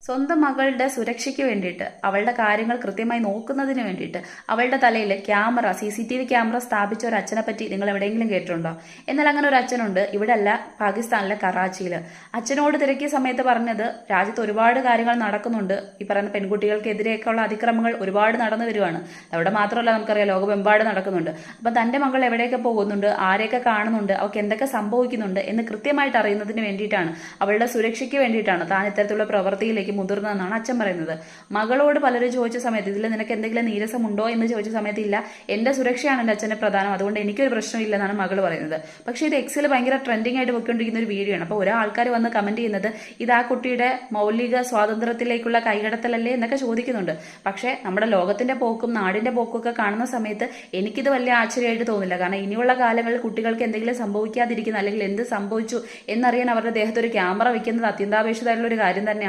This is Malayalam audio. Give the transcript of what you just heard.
സ്വന്തം മകളുടെ സുരക്ഷയ്ക്ക് വേണ്ടിയിട്ട് അവളുടെ കാര്യങ്ങൾ കൃത്യമായി നോക്കുന്നതിന് വേണ്ടിയിട്ട് അവളുടെ തലയിൽ ക്യാമറ CCTV ക്യാമറ സ്ഥാപിച്ച ഒരു അച്ഛനെ പറ്റി നിങ്ങൾ എവിടെയെങ്കിലും കേട്ടിട്ടുണ്ടോ? എന്നാൽ അങ്ങനെ ഒരു അച്ഛനുണ്ട്. ഇവിടെ അല്ല, പാകിസ്ഥാനിലെ കറാച്ചിയിൽ. അച്ഛനോട് തിരക്കിയ സമയത്ത് പറഞ്ഞത് രാജ്യത്ത് ഒരുപാട് കാര്യങ്ങൾ നടക്കുന്നുണ്ട്. ഈ പറയുന്ന പെൺകുട്ടികൾക്കെതിരെയൊക്കെയുള്ള അതിക്രമങ്ങൾ ഒരുപാട് നടന്നു വരുവാണ്. അവിടെ മാത്രമല്ല, നമുക്കറിയാം ലോകമെമ്പാട് നടക്കുന്നുണ്ട്. അപ്പം തന്റെ മകൾ എവിടെയൊക്കെ പോകുന്നുണ്ട്, ആരെയൊക്കെ കാണുന്നുണ്ട്, അവർക്ക് എന്തൊക്കെ സംഭവിക്കുന്നുണ്ട് എന്ന് കൃത്യമായിട്ട് അറിയുന്നതിന് വേണ്ടിയിട്ടാണ്, അവളുടെ സുരക്ഷയ്ക്ക് വേണ്ടിയിട്ടാണ് താൻ ഇത്തരത്തിലുള്ള പ്രവൃത്തിയിലേക്ക് മുതിർന്നതെന്നാണ് അച്ഛൻ പറയുന്നത്. മകളോട് പലരും ചോദിച്ച സമയത്ത് ഇതിൽ നിനക്ക് എന്തെങ്കിലും നീരസമുണ്ടോ എന്ന് ചോദിച്ച സമയത്ത് ഇല്ല, എന്റെ സുരക്ഷയാണ് എന്റെ അച്ഛന്റെ പ്രധാനം, അതുകൊണ്ട് എനിക്കൊരു പ്രശ്നമില്ലെന്നാണ് മകൾ പറയുന്നത്. പക്ഷേ ഇത് എക്സിൽ ഭയങ്കര ട്രെൻഡിങ് ആയിട്ട് പോയിക്കൊണ്ടിരിക്കുന്ന ഒരു വീഡിയോ ആണ്. അപ്പോൾ ഒരാൾക്കാർ വന്ന് കമന്റ് ചെയ്യുന്നത് ഇത് ആ കുട്ടിയുടെ മൗലിക സ്വാതന്ത്ര്യത്തിലേക്കുള്ള കൈകടത്തലല്ലേ എന്നൊക്കെ ചോദിക്കുന്നുണ്ട്. പക്ഷേ നമ്മുടെ ലോകത്തിന്റെ പോക്കും നാടിന്റെ പോക്കും ഒക്കെ കാണുന്ന സമയത്ത് എനിക്കിത് വലിയ ആശ്ചര്യമായിട്ട് തോന്നില്ല. കാരണം ഇനിയുള്ള കാലങ്ങളിൽ കുട്ടികൾക്ക് എന്തെങ്കിലും സംഭവിക്കാതിരിക്കുന്ന അല്ലെങ്കിൽ എന്ത് സംഭവിച്ചു എന്നറിയാൻ അവരുടെ ദേഹത്ത് ഒരു ക്യാമറ വെക്കുന്നത് അത്യന്താപേക്ഷിതമായിട്ടുള്ള ഒരു കാര്യം തന്നെയാണ്.